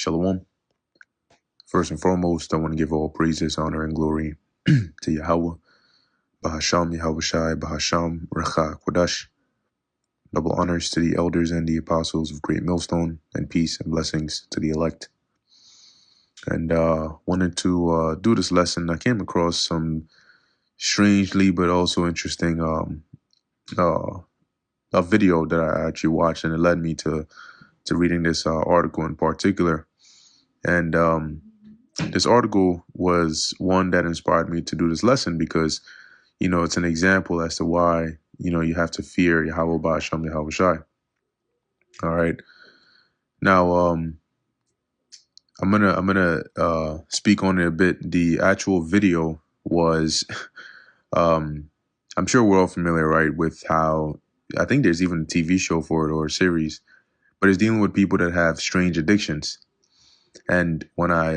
Shalom. First and foremost, I want to give all praises, honor, and glory to Yahweh, Bahasham Yahweh Shai, Bahasham Recha Kodash. Double honors to the elders and the apostles of Great Millstone, and peace and blessings to the elect. And wanted to do this lesson. I came across some strangely but also interesting a video that I actually watched, and it led me to reading this article in particular. And this article was one that inspired me to do this lesson because, it's an example as to why, you have to fear Yahweh Ba'asham Yahweh Shai. All right. Now, I'm gonna speak on it a bit. The actual video was, I'm sure we're all familiar, right, with how, I think there's even a TV show for it or a series, but it's dealing with people that have strange addictions. And when I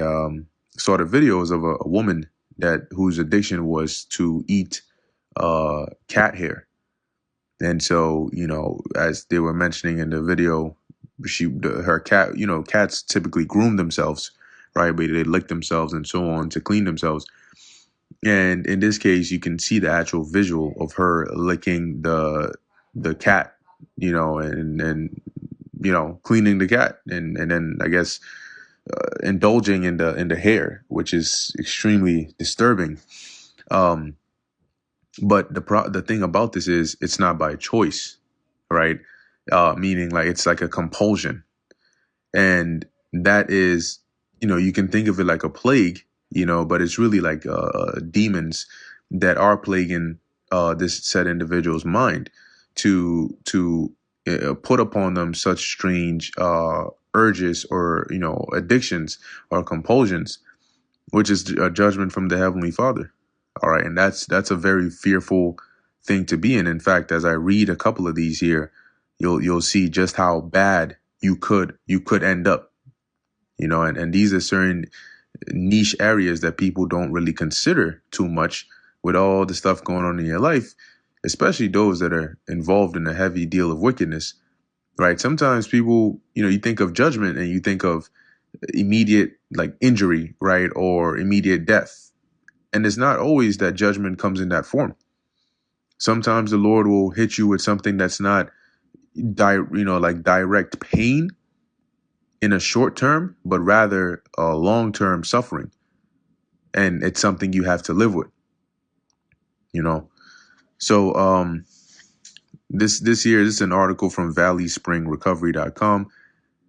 saw the videos of a woman whose addiction was to eat cat hair, and so as they were mentioning in the video, her cat, cats typically groom themselves, right? But they lick themselves and so on to clean themselves. And in this case, you can see the actual visual of her licking the cat, and cleaning the cat, and then I guess indulging in the hair, which is extremely disturbing. But the thing about this is it's not by choice, right? Meaning like it's like a compulsion, and that is, you can think of it like a plague, but it's really like demons that are plaguing this said individual's mind to put upon them such strange urges or addictions or compulsions, which is a judgment from the Heavenly Father. All right, and that's a very fearful thing to be in. In fact, as I read a couple of these here, you'll see just how bad you could end up. And these are certain niche areas that people don't really consider too much with all the stuff going on in your life, especially those that are involved in a heavy deal of wickedness. Right. Sometimes people, you think of judgment and you think of immediate like injury, right, or immediate death. And it's not always that judgment comes in that form. Sometimes the Lord will hit you with something that's not, like direct pain in a short term, but rather a long-term suffering. And it's something you have to live with, So this is an article from ValleySpringRecovery.com,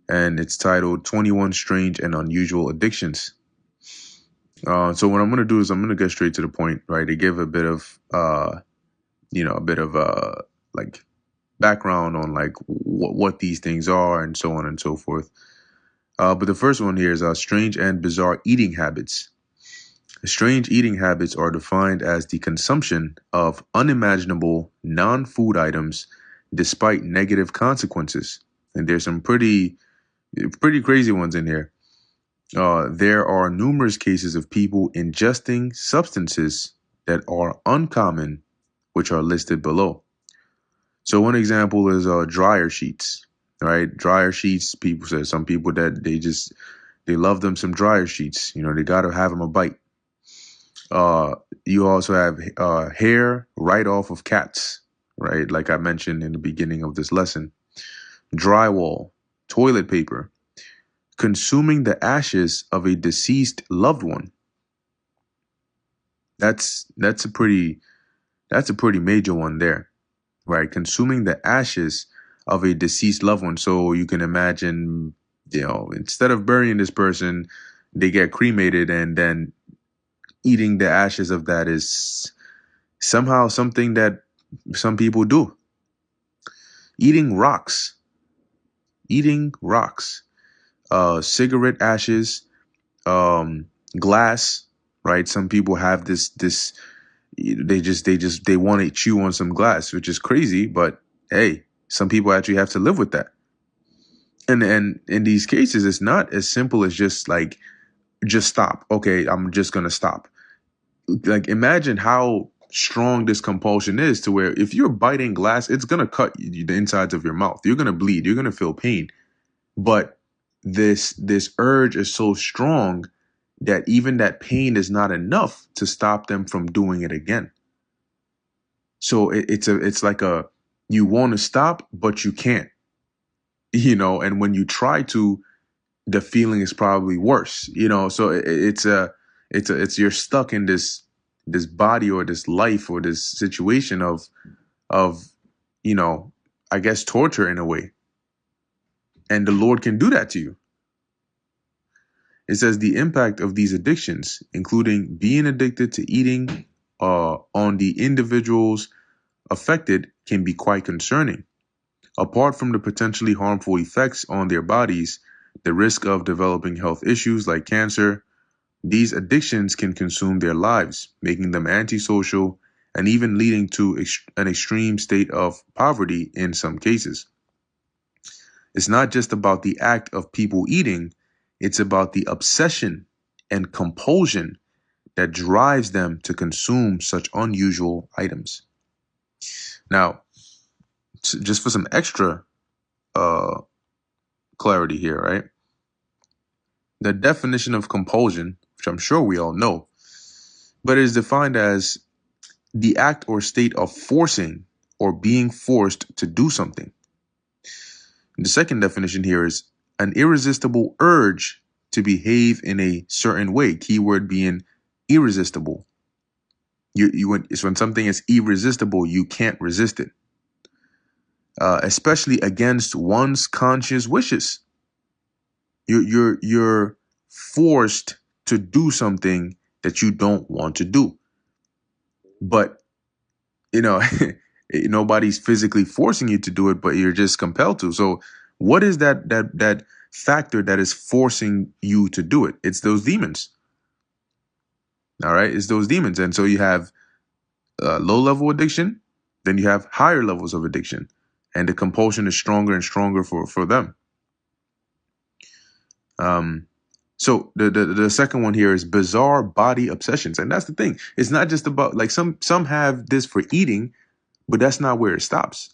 and it's titled 21 Strange and Unusual Addictions. So what I'm going to do is I'm going to get straight to the point, right? They give a bit of, like background on like what these things are and so on and so forth. But the first one here is strange and bizarre eating habits. Strange eating habits are defined as the consumption of unimaginable non-food items despite negative consequences. And there's some pretty crazy ones in here. There are numerous cases of people ingesting substances that are uncommon, which are listed below. So one example is dryer sheets, right? Dryer sheets, some people that they love them some dryer sheets. They got to have them a bite. You also have hair right off of cats, right? Like I mentioned in the beginning of this lesson. Drywall, toilet paper, consuming the ashes of a deceased loved one. That's a pretty major one there, right? Consuming the ashes of a deceased loved one. So you can imagine, instead of burying this person, they get cremated, and then eating the ashes of that is somehow something that some people do. Eating rocks, cigarette ashes, glass, right? Some people have this they want to chew on some glass, which is crazy, but hey, some people actually have to live with that. And in these cases, it's not as simple as just stop. Okay, I'm just gonna stop. Like, imagine how strong this compulsion is, to where if you're biting glass, it's gonna cut the insides of your mouth. You're gonna bleed. You're gonna feel pain. But this urge is so strong that even that pain is not enough to stop them from doing it again. So it's like a, you want to stop but you can't, and when you try to, the feeling is probably worse, so it's you're stuck in this body or this life or this situation of I guess torture in a way. And the Lord can do that to you. It says the impact of these addictions, including being addicted to eating, on the individuals affected, can be quite concerning. Apart from the potentially harmful effects on their bodies, the risk of developing health issues like cancer, these addictions can consume their lives, making them antisocial and even leading to an extreme state of poverty in some cases. It's not just about the act of people eating, it's about the obsession and compulsion that drives them to consume such unusual items. Now, just for some extra clarity here, right? The definition of compulsion, which I'm sure we all know, but it is defined as the act or state of forcing or being forced to do something. And the second definition here is an irresistible urge to behave in a certain way, keyword being irresistible. It's when something is irresistible, you can't resist it, especially against one's conscious wishes. You're forced to do something that you don't want to do, but nobody's physically forcing you to do it, but you're just compelled to. So what is that factor that is forcing you to do it? It's those demons. All right, it's those demons. And so you have low level addiction, then you have higher levels of addiction, and the compulsion is stronger and stronger for them. So the second one here is bizarre body obsessions. And that's the thing. It's not just about, like, some have this for eating, but that's not where it stops.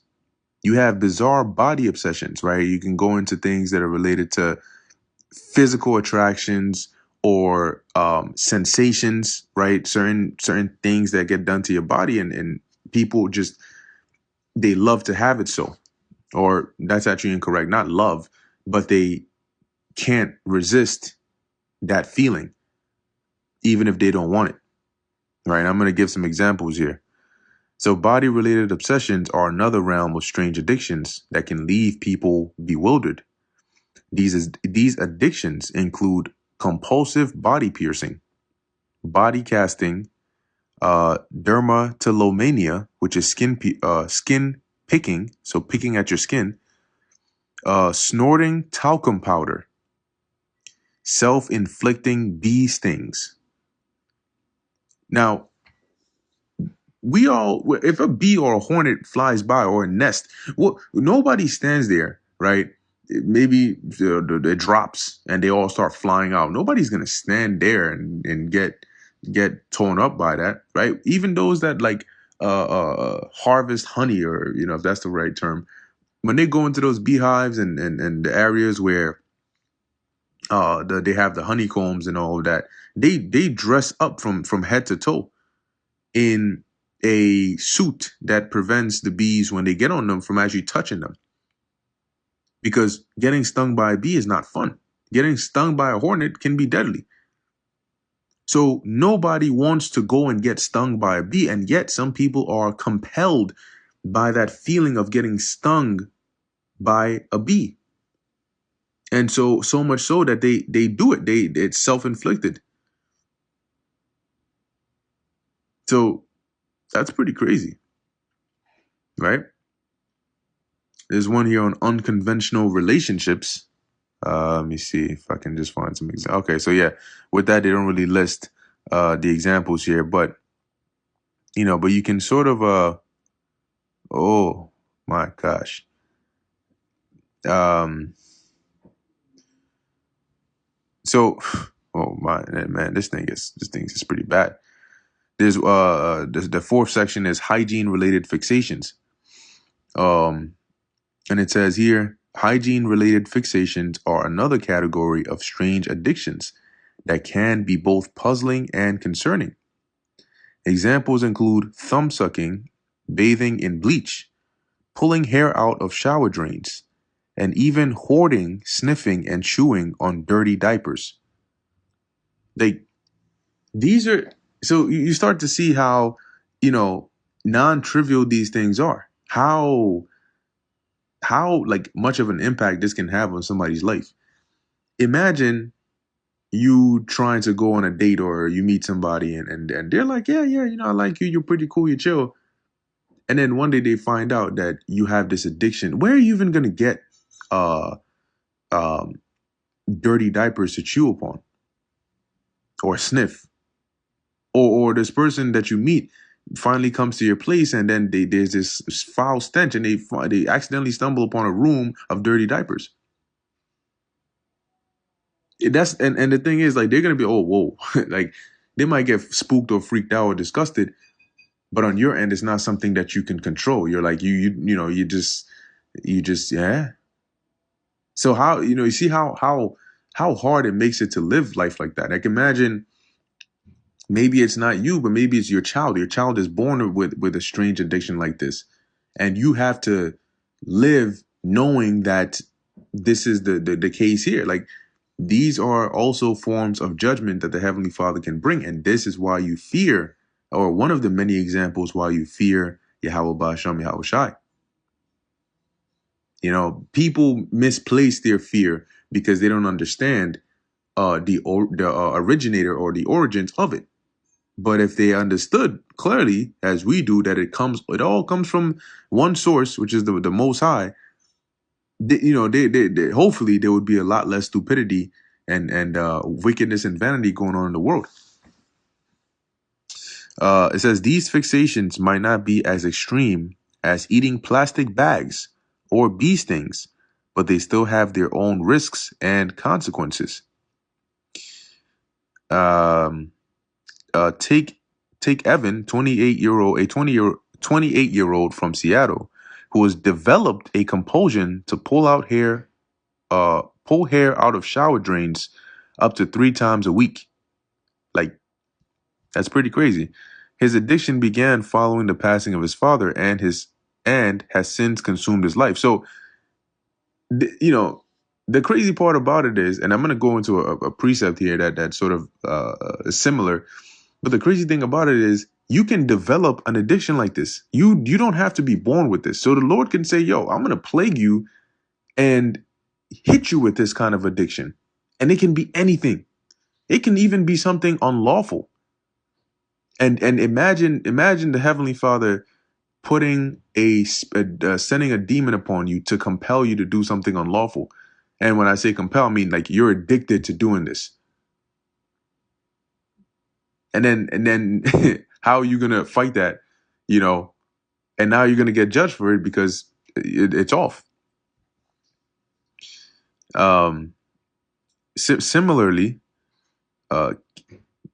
You have bizarre body obsessions, right? You can go into things that are related to physical attractions or sensations, right? Certain things that get done to your body, and people just, they love to have it so. Or that's actually incorrect. Not love, but they can't resist that feeling, even if they don't want it, right? I'm going to give some examples here. So body-related obsessions are another realm of strange addictions that can leave people bewildered. These addictions include compulsive body piercing, body casting, dermatillomania, which is skin picking, so picking at your skin, snorting talcum powder, self-inflicting bee stings. Now, if a bee or a hornet flies by, or a nest, well, nobody stands there, right? Maybe it drops and they all start flying out. Nobody's going to stand there and get torn up by that, right? Even those that like harvest honey, or, if that's the right term, when they go into those beehives and the areas where they have the honeycombs and all of that, they dress up from head to toe in a suit that prevents the bees, when they get on them, from actually touching them. Because getting stung by a bee is not fun. Getting stung by a hornet can be deadly. So nobody wants to go and get stung by a bee, and yet some people are compelled by that feeling of getting stung by a bee. And so much so that they do it. It's self-inflicted. So that's pretty crazy, right? There's one here on unconventional relationships. Let me see if I can just find some examples. Okay, so yeah, with that, they don't really list the examples here, but but you can sort of oh my gosh. So oh my man, this thing is pretty bad. There's the fourth section is hygiene related fixations. And it says here, Hygiene-related fixations are another category of strange addictions that can be both puzzling and concerning. Examples include thumb sucking, bathing in bleach, pulling hair out of shower drains, and even hoarding, sniffing, and chewing on dirty diapers. Like, these are, so you start to see how, you know, non-trivial these things are. How like much of an impact this can have on somebody's life. Imagine you trying to go on a date, or you meet somebody, and they're like, yeah, yeah, I like you, you're pretty cool, you're chill. And then one day they find out that you have this addiction. Where are you even gonna get uh um dirty diapers to chew upon or sniff? Or this person that you meet finally comes to your place, and then there's this foul stench, and they accidentally stumble upon a room of dirty diapers. That's and the thing is, like, they're gonna be, oh, whoa, like, they might get spooked or freaked out or disgusted, but on your end, it's not something that you can control. You're like, you just, yeah. So how, you see how hard it makes it to live life like that. Like, imagine, maybe it's not you, but maybe it's your child. Your child is born with a strange addiction like this, and you have to live knowing that this is the case here. Like, these are also forms of judgment that the Heavenly Father can bring, and this is why you fear, or one of the many examples why you fear Yahweh Ba'ashem Yahweh Shai. People misplace their fear because they don't understand the originator or the origins of it. But if they understood clearly, as we do, that it all comes from one source, which is the Most High, they hopefully there would be a lot less stupidity and wickedness and vanity going on in the world. It says these fixations might not be as extreme as eating plastic bags or bee stings, but they still have their own risks and consequences. Um, take Evan, 28-year-old, a 28-year-old from Seattle, who has developed a compulsion to pull hair out of shower drains up to 3 times a week. Like, that's pretty crazy. His addiction began following the passing of his father, and has since consumed his life. So, the crazy part about it is, and I'm going to go into a precept here that sort of is similar. But the crazy thing about it is, you can develop an addiction like this. You don't have to be born with this. So the Lord can say, yo, I'm going to plague you and hit you with this kind of addiction. And it can be anything. It can even be something unlawful. And imagine the Heavenly Father putting sending a demon upon you to compel you to do something unlawful. And when I say compel, I mean like you're addicted to doing this. And then how are you gonna fight that? And now you're gonna get judged for it because it's off. Similarly, uh,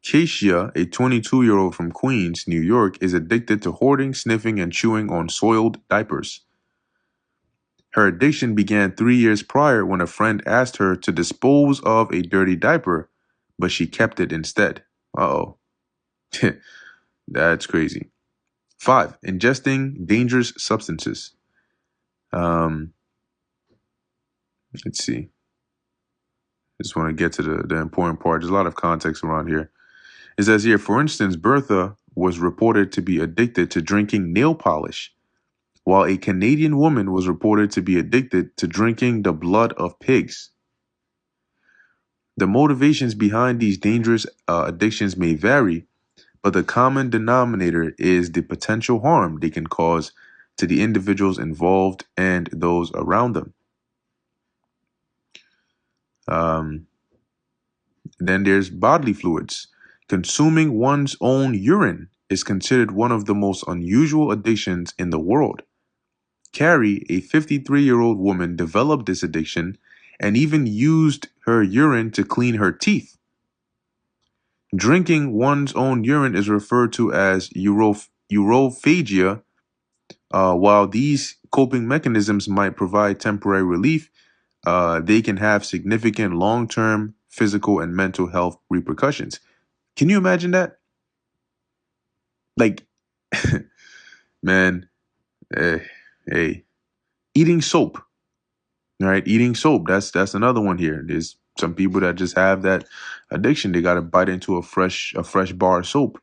Keisha, a 22-year-old from Queens, New York, is addicted to hoarding, sniffing, and chewing on soiled diapers. Her addiction began 3 years prior when a friend asked her to dispose of a dirty diaper, but she kept it instead. Uh-oh. That's crazy. 5, ingesting dangerous substances. Let's see. I just want to get to the important part. There's a lot of context around here. It says here, for instance, Bertha was reported to be addicted to drinking nail polish, while a Canadian woman was reported to be addicted to drinking the blood of pigs. The motivations behind these dangerous addictions may vary, but the common denominator is the potential harm they can cause to the individuals involved and those around them. Then there's bodily fluids. Consuming one's own urine is considered one of the most unusual addictions in the world. Carrie, a 53-year-old woman, developed this addiction and even used her urine to clean her teeth. Drinking one's own urine is referred to as urophagia, while these coping mechanisms might provide temporary relief, they can have significant long-term physical and mental health repercussions. Can you imagine that? Like, man, eh, hey, eating soap, right? Eating soap. That's another one here. There's some people that just have that addiction. They got to bite into a fresh bar of soap.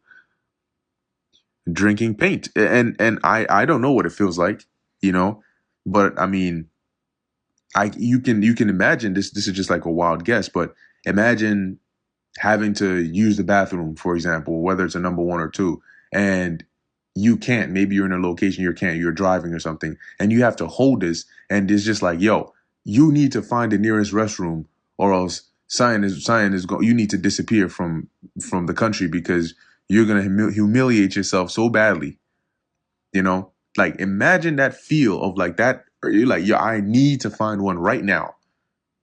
Drinking paint, and I don't know what it feels like, you know, but I mean, I you can imagine this. This is just like a wild guess, but imagine having to use the bathroom, for example, whether it's a number one or two, and you can't. Maybe you're in a location you can't. You're driving or something, and you have to hold this, and it's just like, yo, you need to find the nearest restroom, or else you need to disappear from the country because you're gonna humiliate yourself so badly. You know, like imagine that feel of like that. You're like, yo, I need to find one right now.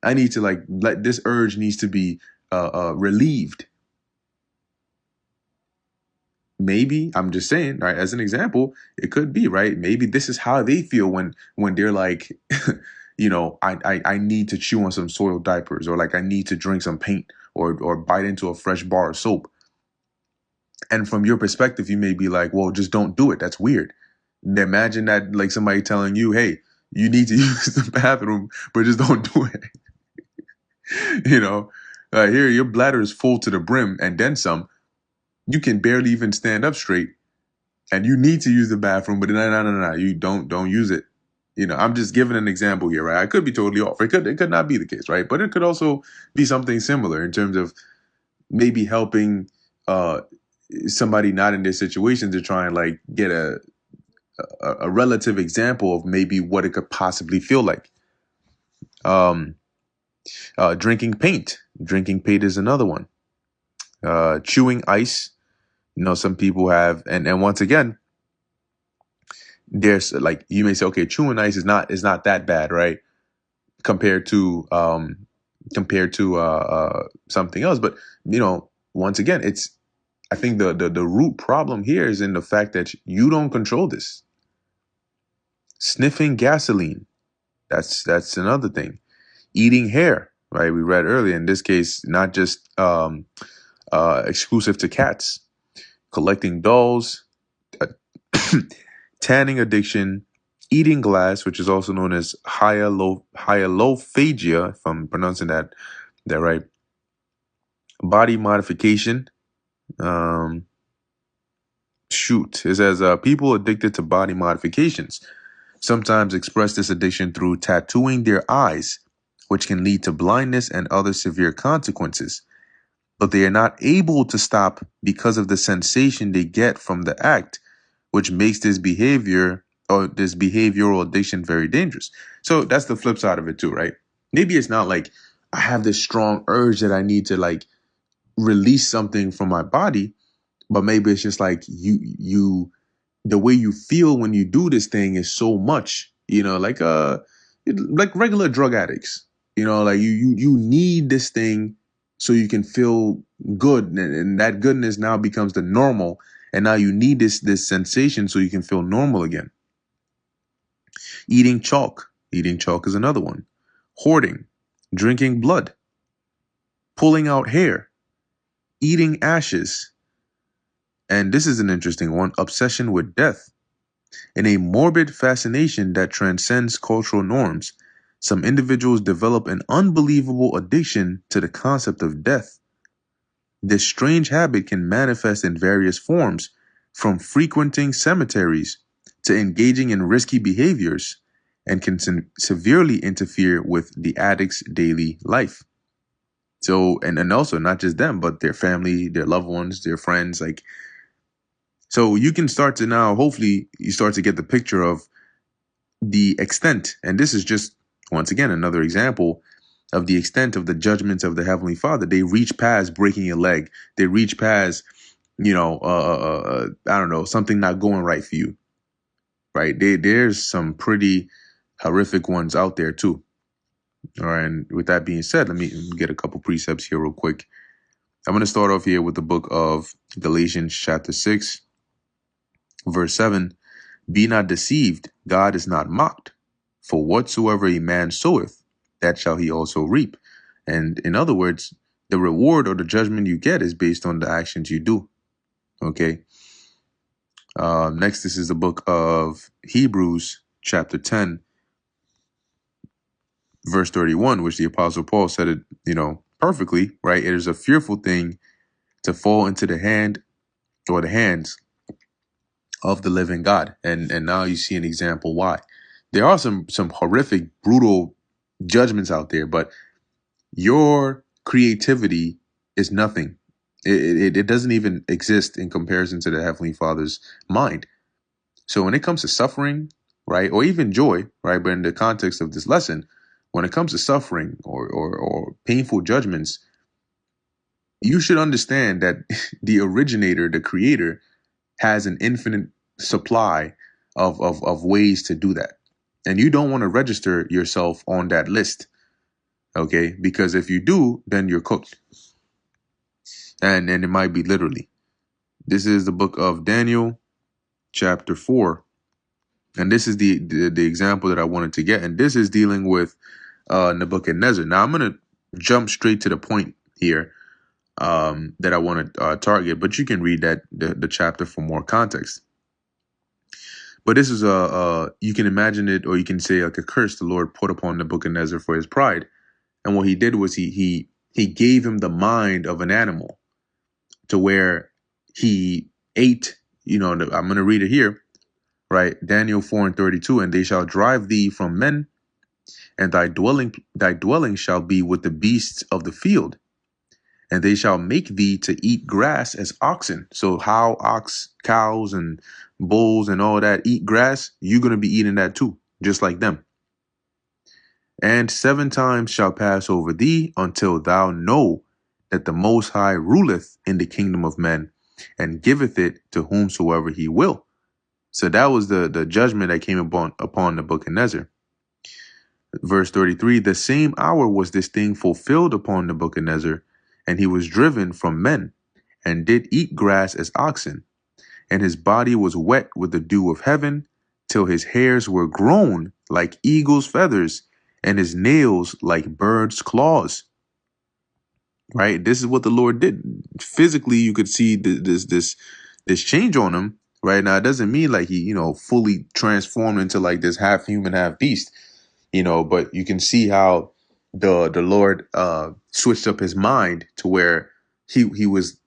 I need to like let this urge needs to be relieved. Maybe I'm just saying, right? As an example, it could be right. Maybe this is how they feel when they're like, I need to chew on some soiled diapers, or like I need to drink some paint, or bite into a fresh bar of soap. And from your perspective, you may be like, well, just don't do it. That's weird. Imagine that like somebody telling you, hey, you need to use the bathroom, but just don't do it. you know, here your bladder is full to the brim and then some. You can barely even stand up straight, and you need to use the bathroom, but no, you don't use it. I'm just giving an example here, right? I could be totally off. It could not be the case, right? But it could also be something similar in terms of maybe helping uh somebody not in their situation to try and like get a relative example of maybe what it could possibly feel like. Um, drinking paint. Drinking paint is another one. Chewing ice. Some people have, and once again, there's like you may say, okay, chewing ice is not that bad, right? Compared to something else, but once again, it's I think the root problem here is in the fact that you don't control this. Sniffing gasoline. That's another thing. Eating hair, right? We read earlier. In this case, not just exclusive to cats. Collecting dolls, uh, tanning addiction, eating glass, which is also known as hyalophagia, if I'm pronouncing that right. Body modification. Um, it says people addicted to body modifications sometimes express this addiction through tattooing their eyes, which can lead to blindness and other severe consequences. But they are not able to stop because of the sensation they get from the act, which makes this behavioral addiction very dangerous. So that's the flip side of it too, right? Maybe it's not like I have this strong urge that I need to like release something from my body, but maybe it's just like the way you feel when you do this thing is so much, like regular drug addicts. Like you need this thing so you can feel good, and that goodness now becomes the normal, and now you need this sensation so you can feel normal again. Eating chalk is another one. Hoarding, drinking blood, pulling out hair, eating ashes, and this is an interesting one: obsession with death. In a morbid fascination that transcends cultural norms, some individuals develop an unbelievable addiction to the concept of death. This strange habit can manifest in various forms, from frequenting cemeteries to engaging in risky behaviors, and can severely interfere with the addict's daily life. So, and also not just them, but their family, their loved ones, their friends, like, so you can start to now, hopefully you start to get the picture of the extent, and this is just once again another example of the extent of the judgments of the Heavenly Father. They reach past breaking a leg. They reach past, I don't know, something not going right for you, right? There's some pretty horrific ones out there too. All right, and with that being said, let me get a couple precepts here real quick. I'm going to start off here with the book of Galatians chapter 6, verse 7. Be not deceived, God is not mocked. For whatsoever a man soweth, that shall he also reap. And in other words, the reward or the judgment you get is based on the actions you do. Okay. Next, this is the book of Hebrews, chapter 10, verse 31, which the Apostle Paul said it, perfectly, right? It is a fearful thing to fall into the hand or the hands of the living God. And now you see an example why. There are some horrific, brutal judgments out there, but your creativity is nothing. It doesn't even exist in comparison to the Heavenly Father's mind. So when it comes to suffering, right, or even joy, right, but in the context of this lesson, when it comes to suffering or painful judgments, you should understand that the originator, the creator, has an infinite supply of ways to do that. And you don't want to register yourself on that list. Okay, because if you do, then you're cooked. And it might be literally. This is the book of Daniel, chapter 4. And this is the example that I wanted to get. And this is dealing with Nebuchadnezzar. Now, I'm going to jump straight to the point here that I want to target. But you can read that the chapter for more context. But this is you can imagine it, or you can say like a curse the Lord put upon Nebuchadnezzar for his pride. And what he did was he gave him the mind of an animal, to where he ate, I'm going to read it here, right? Daniel 4:32, and they shall drive thee from men, and thy dwelling shall be with the beasts of the field, and they shall make thee to eat grass as oxen. So how cows and bulls and all that eat grass, you're going to be eating that too, just like them. And 7 times shall pass over thee, until thou know that the Most High ruleth in the kingdom of men, and giveth it to whomsoever he will. So that was the judgment that came upon Nebuchadnezzar. Verse 33, the same hour was this thing fulfilled upon Nebuchadnezzar, and he was driven from men, and did eat grass as oxen, and his body was wet with the dew of heaven, till his hairs were grown like eagle's feathers, and his nails like birds' claws. Right? This is what the Lord did. Physically, you could see this change on him. Right now, it doesn't mean like he, fully transformed into like this half human, half beast. But you can see how the Lord switched up his mind to where he was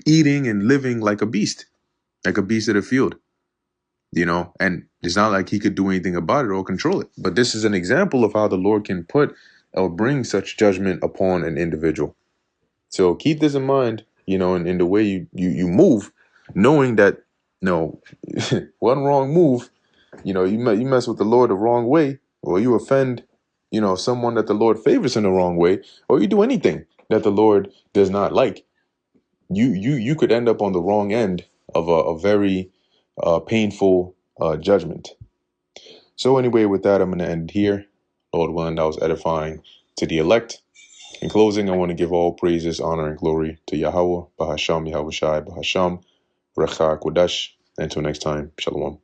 eating and living like a beast of the field. And it's not like he could do anything about it or control it. But this is an example of how the Lord can put or bring such judgment upon an individual. So keep this in mind, in the way you move, knowing that, one wrong move, you mess with the Lord the wrong way, or you offend, someone that the Lord favors in the wrong way, or you do anything that the Lord does not like, you could end up on the wrong end of a very painful judgment. So anyway, with that, I'm going to end here. Lord willing, that was edifying to the elect. In closing, I want to give all praises, honor, and glory to Yahweh, Bahasham, Yahweh Shai, Bahasham, Recha Kodesh. Until next time, Shalom.